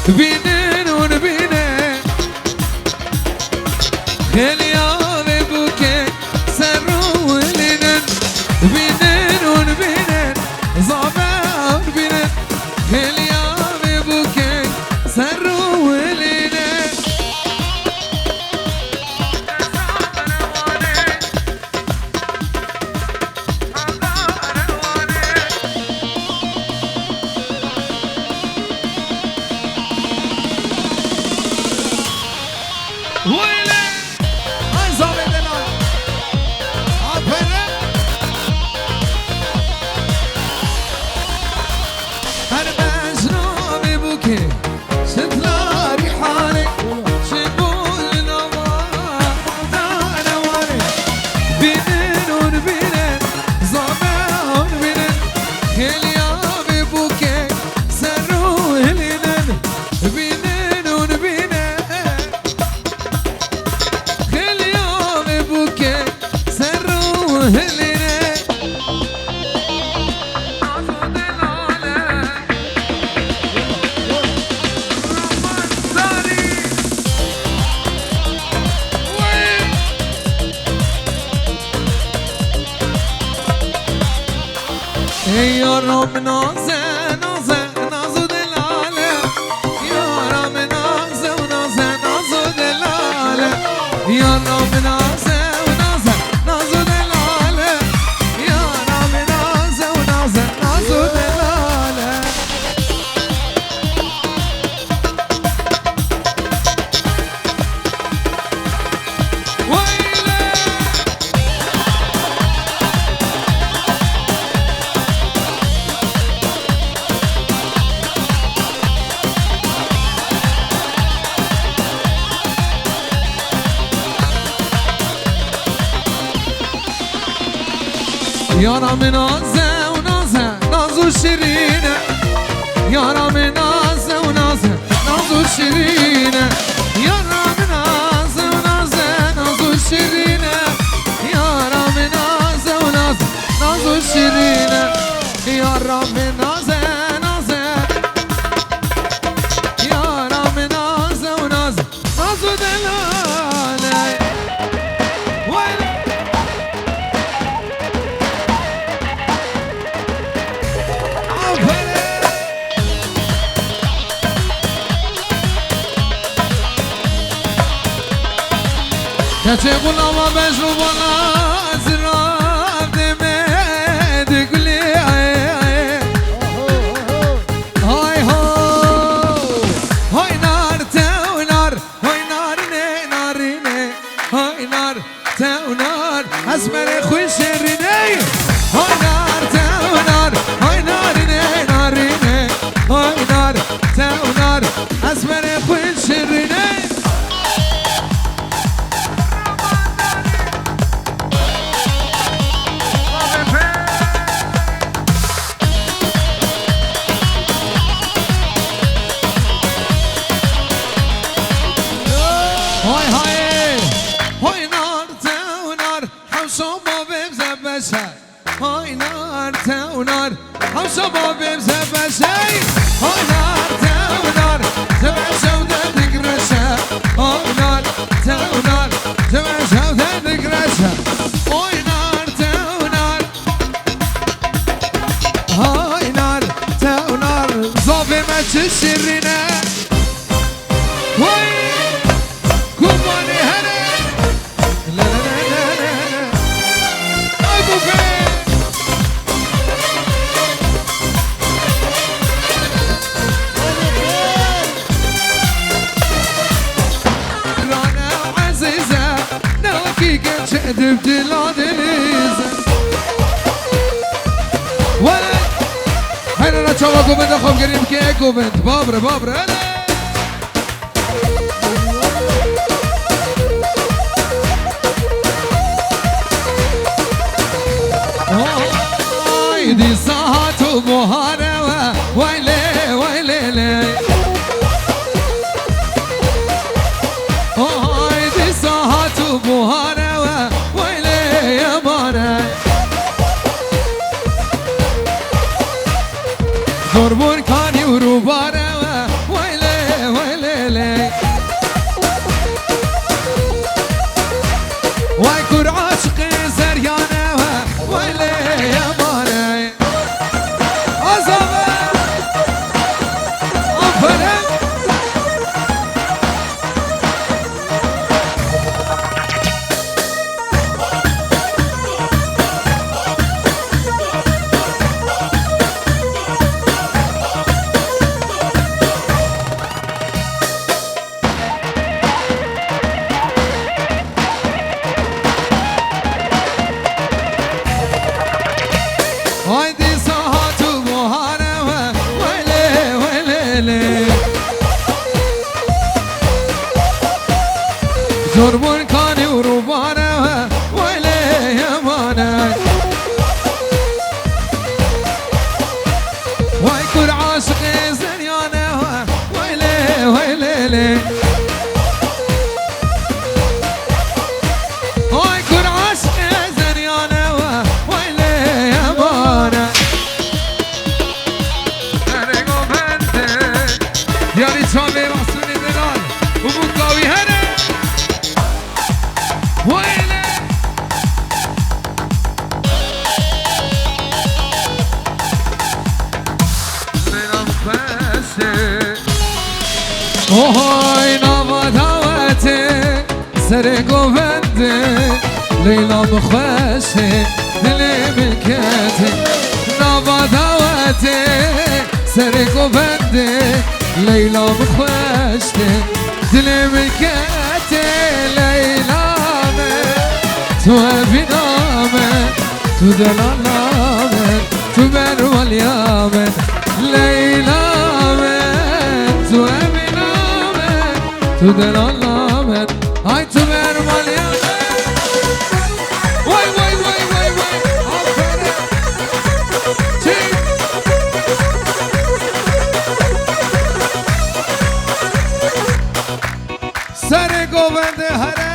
بینن اون بینن خیلی آبه بوکه سر رو لینن بینن اون بینن زابه اون بینن خیلی آبه بوکه سر رو لینن ويلي هاي زابي دلال عبرة هرباش نومي بوكي شتلا ريحاني شبول نوار دانا واري بينن ونبينن زابي ونبينن كل يوم بوكي سرو هلينن بينن ونبينن يا رب نازه نازه نازو دلاله يا رب نازه ونازه نازو دلاله يا رب نازه ونازه نازو دلاله يا رب نازه ونازه نازو دلاله ويلي يا رب نازه ونازه نازو شيرينه يا رب نازه ونازه نازو شيرينه يا رب نازه ونازه نازو شيرينه يا رب نازه ونازه نازو شيرينه يا رب نازه نازه يا رب نازه ونازه نازو دلاله كاتي غلامة بجرو بلا زراب دمي تقولي هاي هو هاي نار تاو نار هاي نار ناريني هاي نار تاو نار اسمر خوش ريني هاي نار تاو نار هاي ناريني ناريني هاي نار تاو نار اسمر خوش ريني هاي هاي هاي نار تاو نار حوشو بابي بزبشة هاي نار تاو نار حوشو بابي بزبشة هاي نار تاو نار زبشة ودادك رشة هاي نار تاو نار زبشة ودادك رشة هاي نار تاو نار هاي نار تاو نار زوبي ما تشرينا هاي كوباني هلا لا لا لا لا لا اي بوفي رانا عزيزة نوكي قد شقدبت العدليزة ولد هلا لا تشوفوا بنت اخوهم قريب كيك وبنت بابرة بابرة هلا دي ساعات ومهارة ويلي ويلي لي دي ساعات ومهارة ويلي يا مارا دور بركاني وروبارة ويلي شربون كاني وروبانا ويلي يمانا واي كل عاشق زنيانا ويلي ويلي لي واي كل عاشق زنيانا ويلي يمانا هرقو بنده يالي چاوه محسوني دلال وبوكاوي هره ويلي اوهای نواداوته سر گوونده لیلا مخوشه دلی ملکته نواداوته سر گوونده لیلا مخوشه دلی ملکته لیلا تو بینامه تو دلالامه تو برولیامه لیلا تو تو دلالامت های تو برمالیامت وای وای وای وای وای آفره چی؟ سر گوونده هره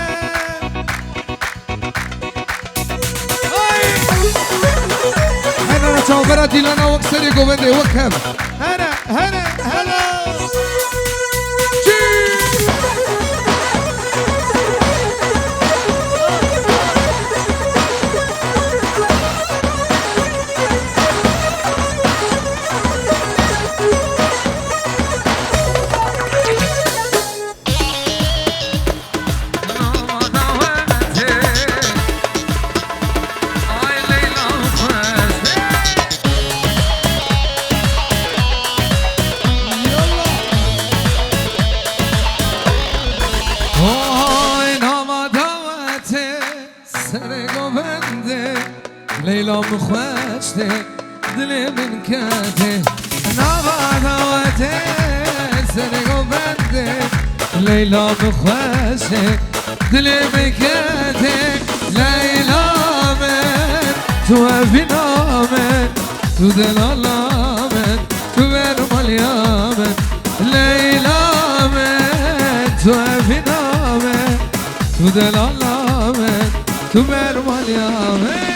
هنه چاوبرا دیلانا وقت سر گوونده وکم هنه هنه هنه لیلا مخوشته دل من کته نواداوته سرگو بنده لیلا مخوشته دل من کته لیلا من تو افینامن تو دلالامن تو برمالیامن لیلا من تو افینامن تو دلالامن تو برمالیامن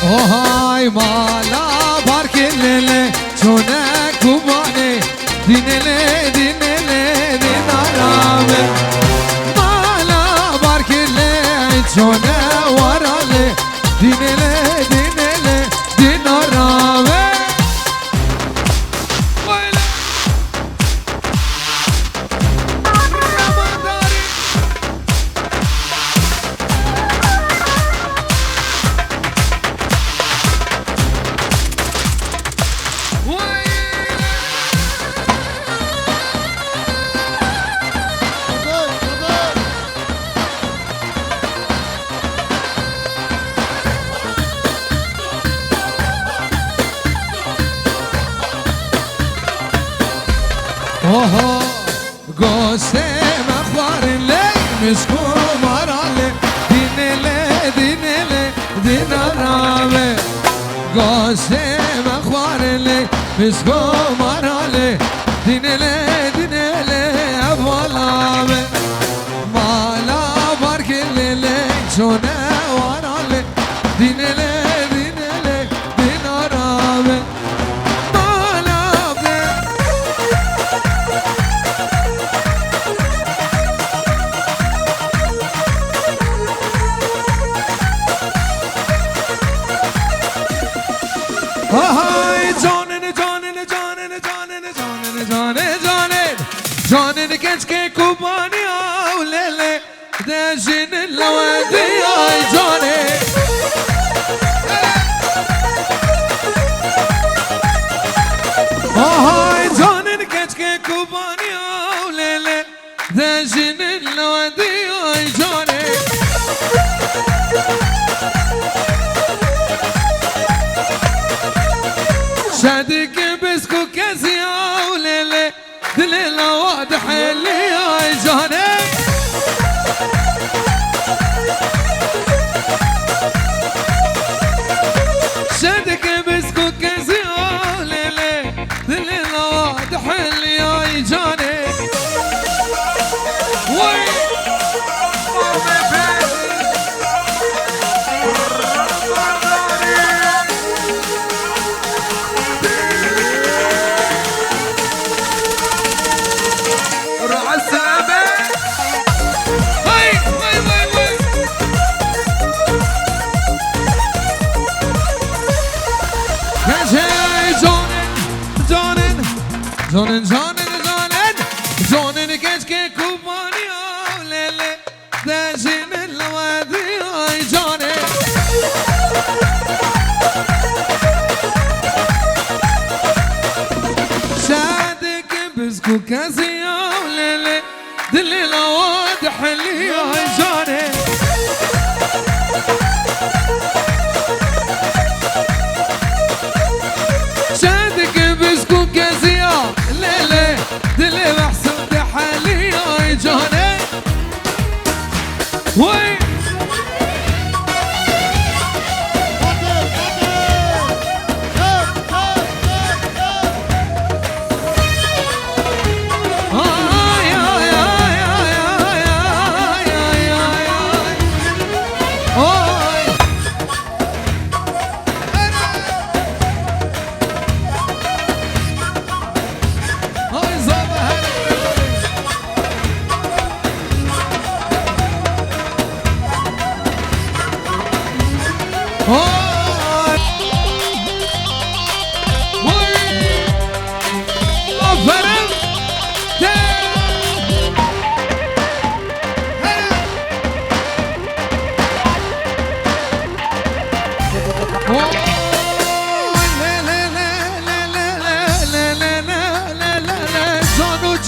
اوهای مالا بارکلله چونه کوبانه دینله دینله دینارامه مالا بارکله چونه وراله دینله دینله دینارامه اوه گوسته مخبار لی مسکو ماراله دینله دینله دینارامه گوسته مخبار لی مسکو ماراله دینله دینله افولامه مالا بارکله لی چونه وراله دینله دینله دینارامه Johnny كشكي كوباني وليلي داجين اللوادي يا جوني هاي جوني كشكي كوباني وليلي داجين اللوادي يا جوني شادك بسكو كازيا وليلي دليلة واضح اللي يا جوني شادك بسكو كازيا وليلي دليلة واضح اللي يا جوني وي جونن كشكي كوباني وليلي داجين اللوادي يا جوني شادك بسكو كازيا وليلي دليلة واضح اللي يا جوني شادك بسكو كازيا ليلي دلي محسوب حالي يا جوني وي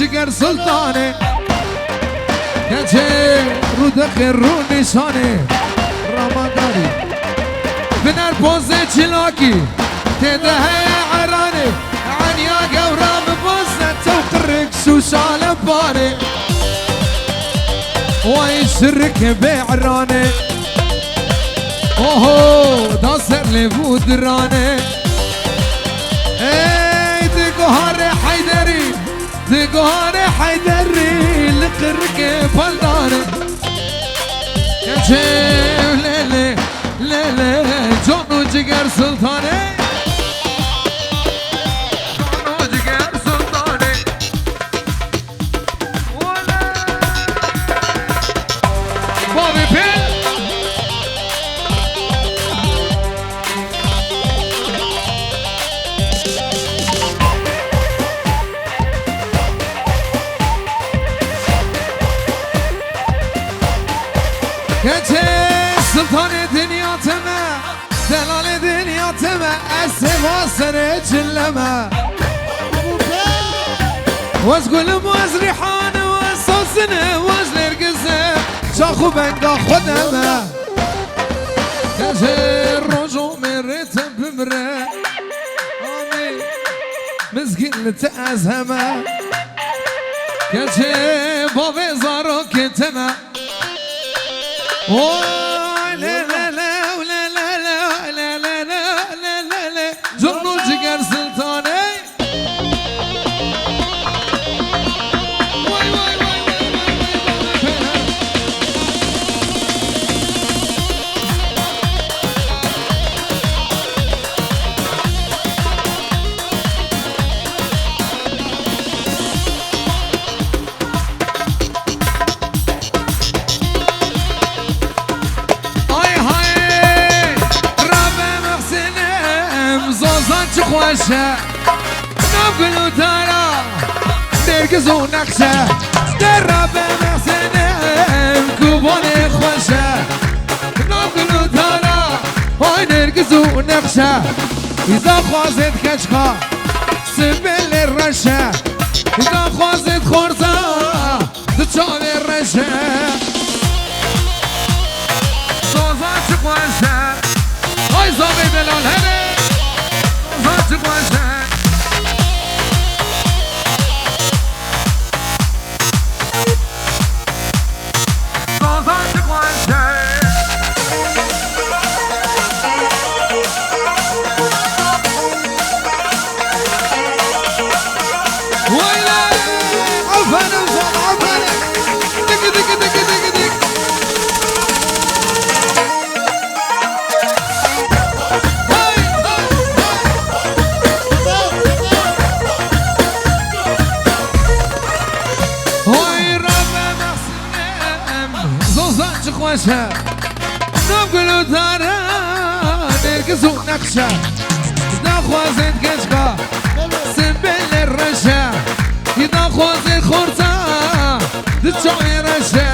جگر سلطانه کچه رو دخل رو نشانه رامداری بنر بوزه چلاکی تده عرانه عنیا قورام بوزه توقرق سوسال باره وای شرک بعرانه اوهو داسر لبود رانه ای دگوهار حیدری دگوهار حیدری لقرق بلدانه کچه لیلی لیلی جانو جگر سلطانه جانو جگر سلطانه بابی پیل کچه سلطان دنیا تمه دلال دنیا تمه اسوا سر جلمه واز قلم واز ريحان واز صوصنه واز نرقزه شاخو بنقا خدمه كجه الرجو مريت بمره آمي مسكين لتأزهمه كجه بابي زارو كتمه لا لا لا لا لا لا لا لا لا لا لا جنو جگر سلطانه واي واي واي خوشه نقل و ترا نرگز و نقشه در رب محسنم کوبان خوشه ناگلو دارا های نرگز و نقشه ایزا خوازد کچکا سبل رشه ایزا خوازد خورزا دچال رشه سوزا چه خوشه های زاوی دلال هنه سوزا چه خوشه خوشه نبگلو داره نرگز و نقشه نخوازد گشگا سنبل رشه نخوازد خورزا دچای رشه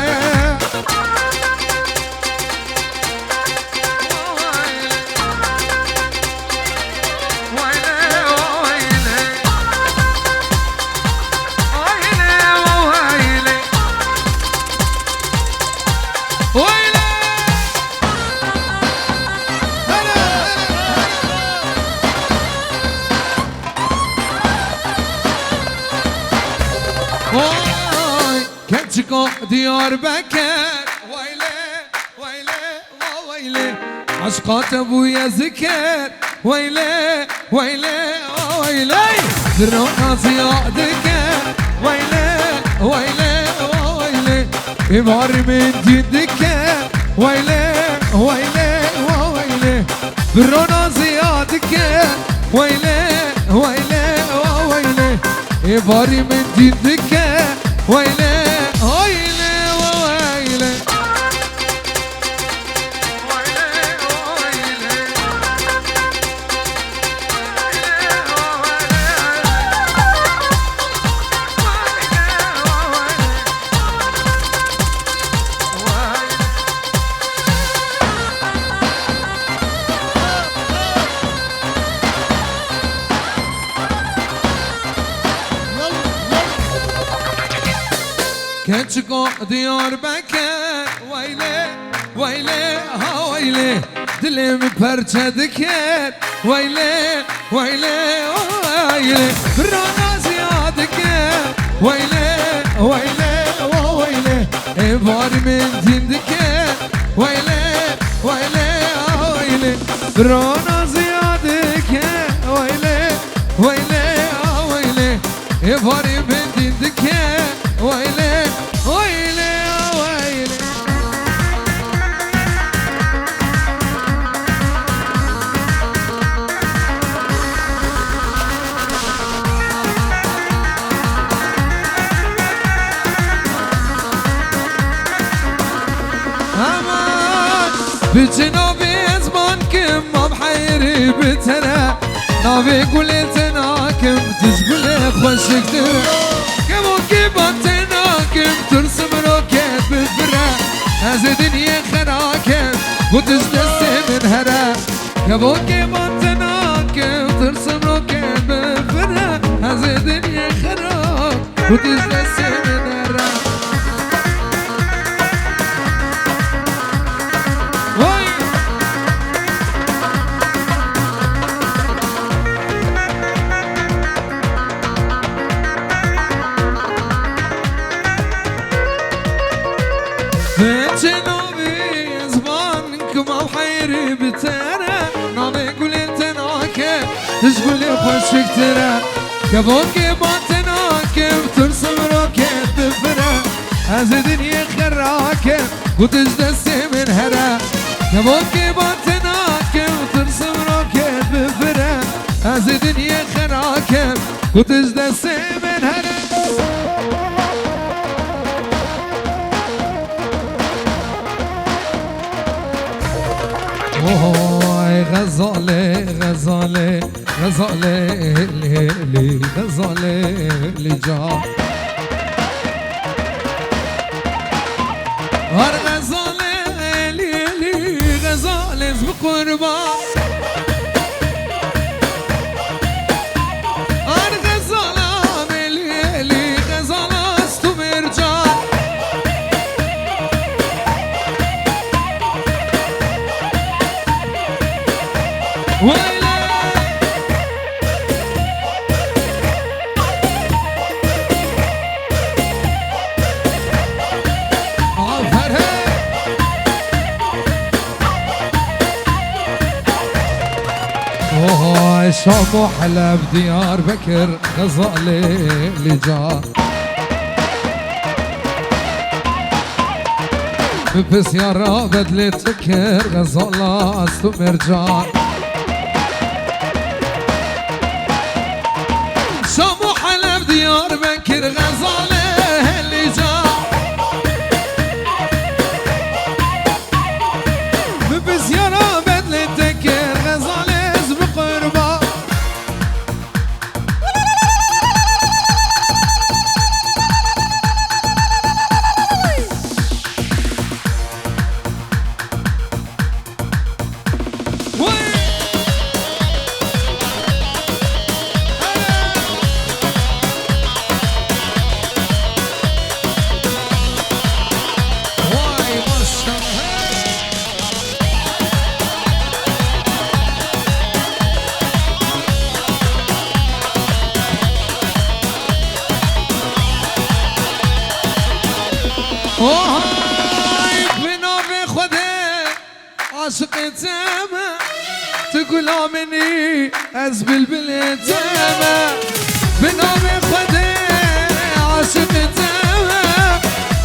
كتشكو ديار بكر ويلي ويلي ويلي عشقات ابويا ذكر ويلي ويلي ويلي درونا زيادك ويلي ويلي ويلي إبار من جدك ويلي ويلي ويلي درونا زيادك ويلي ويلي ويلي إبار من جدك ويلي ويلي ويلي كتشكو ديار بكر ويلي ويلي ها ويلي دلم برچه دكر ويلي ويلي ويلي رانا زيادك ويلي ويلي ويلي إبار من دينك ويلي ويلي ويلي رانا زيادك ويلي ويلي ويلي إبار من دينك ويلي ويلي ويلي أمان بجنوبي زمان كم ما بحيري بتنا نابي قولي تناكم تشقولي خوشك ترى كمو كيباتنا كم ترسم روكت بفرا از دنيا خراكم وتجدسي من هرا كمو كيباتنا كم ترسم روكت بفرا از دنيا خراك وتجدسي من هرا جنوبي زبانك ما بحيري بترى نامي قول انت ناكب تشقولي خوشك ترى كبوكي باتناكب ترسم روكب بفرة از دنيا خراكب وتجدسي من هرا كبوكي باتناكب ترسم روكب بفرة از دنيا خراكب وتجدسي من هرا اوه غزاله غزاله غزاله لي غزاله لي جا بقربان شام وحلب ديار بكر غزالي اللي جا بس يا رابد اللي تكر غزالة استمرجان شام وحلب ديار بكر غزالي اللي جا بس يا رابد اللي تكر غزالي بقربان عاشق تامة تقول مني از بلبل تامة بنام خدي عاشق تامة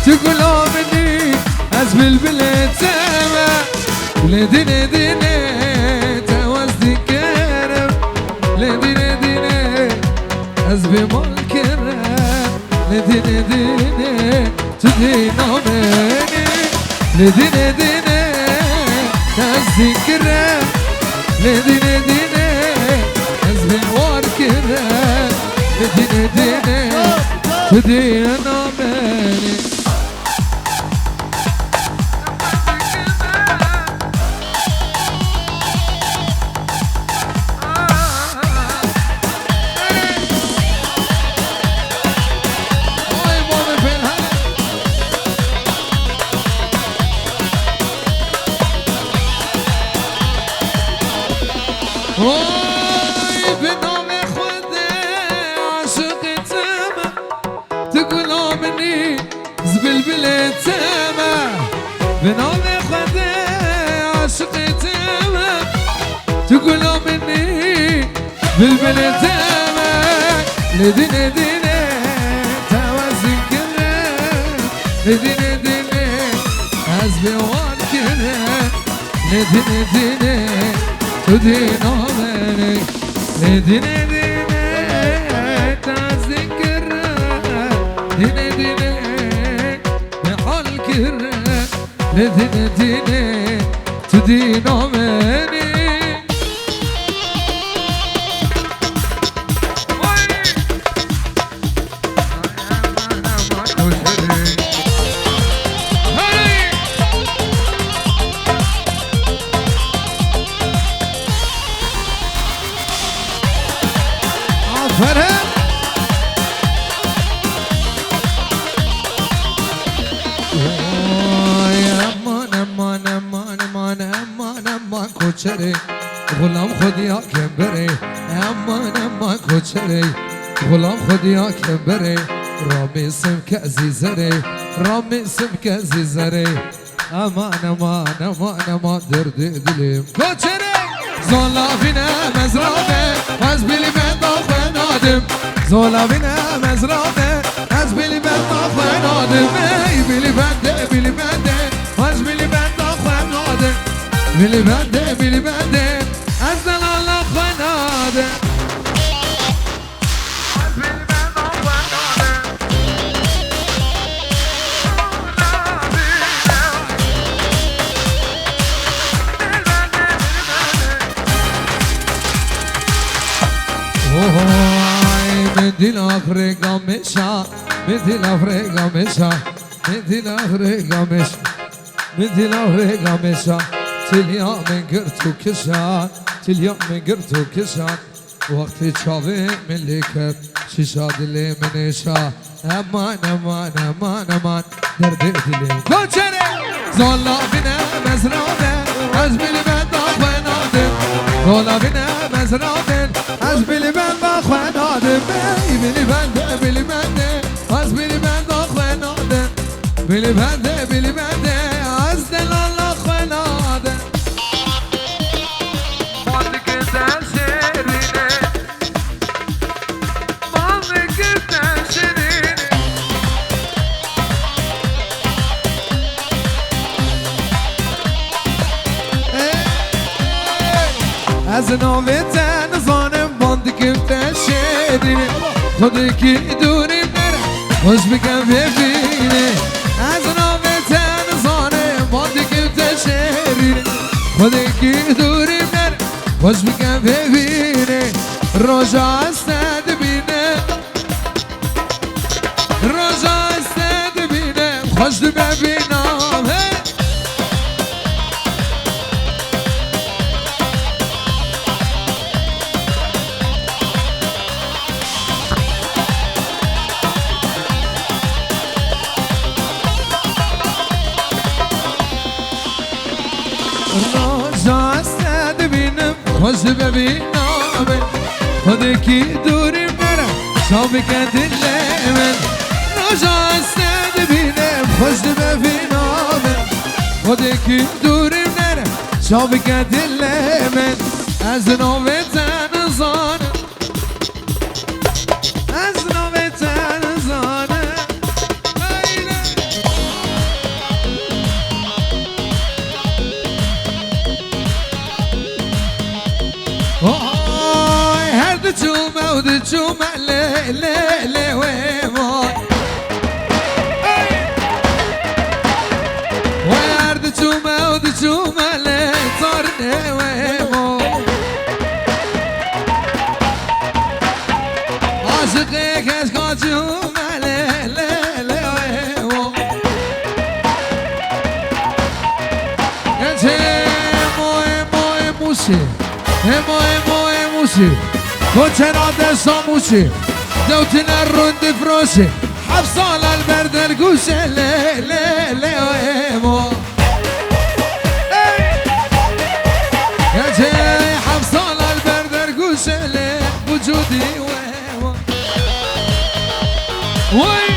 تقول مني از بلبل تامة لديني ديني توازدي كرم لديني ديني از بمال كرم لديني ديني تدينا مني لديني ديني تذكره لديني ديني أزبن واركره لديني ديني تدينا مني بنام خدي عاشق تامة تقول مني زبلبل تامة بنام خدي عاشق تامة تقول مني بلبل تامة لديني ديني توازن كره لديني ديني حزبي وانكره لديني ديني تدينا مني لديني ديني تذكر ديني ديني بحال كره لديني ديني تدينا مني کوچره غلام خودیا که بره اما کوچره غلام خودیا که بره رامیسم که عزیزره رامیسم که عزیزره امان درد دلیم کوچره زولافینه مزرابه از بیلی من داخل نادم زولافینه مزرابه از بیلی من داخل نادم ای بیلی بنده از بیلی من داخل نادم بیلی بنده از دلال خناده از بیلی بنده دل آفریقا میشا دل آفریقا میشا دل آفریقا میشا دل آفریقا میشا تليا من قرت وكشان تليا من قرت وكشان وقت شافي من لكت ششاد اللي من إشا أمان أمان أمان أمان دردت لي كوتشري زولا بنا مزرعة أجبل من داخل نادم زولا بنا مزرعة أجبل من داخل نادم بلي بند بلي بند أجبل من داخل نادم بلي بند بلي بند أزدل الله خنادم مالك تنشريني مالك تنشريني از نامتن زانم باندی که تشدینه خودی که دوریم نره خوش بگم ببینه از نامتن زانم باندی که تشدینه خودی که دوریم نره خوش بگم ببینه روژا استد بینه روژا استد بینه خوش ببینم روژا استد بینم خوش ببینم خودی که دوری برم شابی که دل من روژا استد بینم خوش ببینم خودی که دوری برم شابی که دل من از نوبتن زانم از نوبتن زانم هر دو جومه و دو جومه لی لی لی وی وای هر دو جومه و دو جومه لی تارنه وی وای عاشقی کشکا جومه لی لی لی وی وای گنچه موی موشی موشی كنت ساموشي دوتنا الرند فروشي حفصال البرد القوشي لي لي لي ويمو يا جاي حفصال البرد القوشي لي وجودي ويمو وي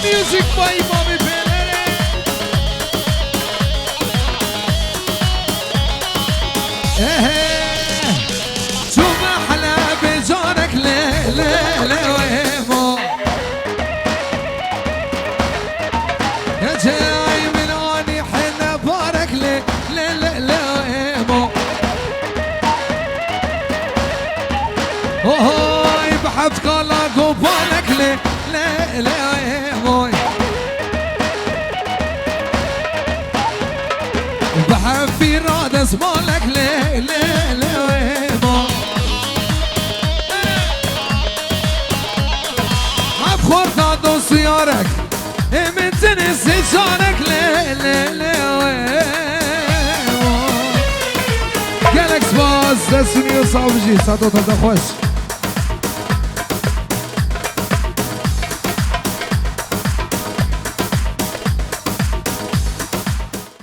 ميوزك باي مامي بيلري شوف احلى بجارك لي لي لي ويمو يا جاي من اني حنا بارك لي لي لي لي ويمو اوه بحبك الله قبالك لي لي لي ويمو بحب في راد اسمالك لي لي لي ويمو حب خورتا دوسيارك من تنس جارك لي لي لي ويمو قالك سباز دسوني وصعب جي ساتو تبدا خوش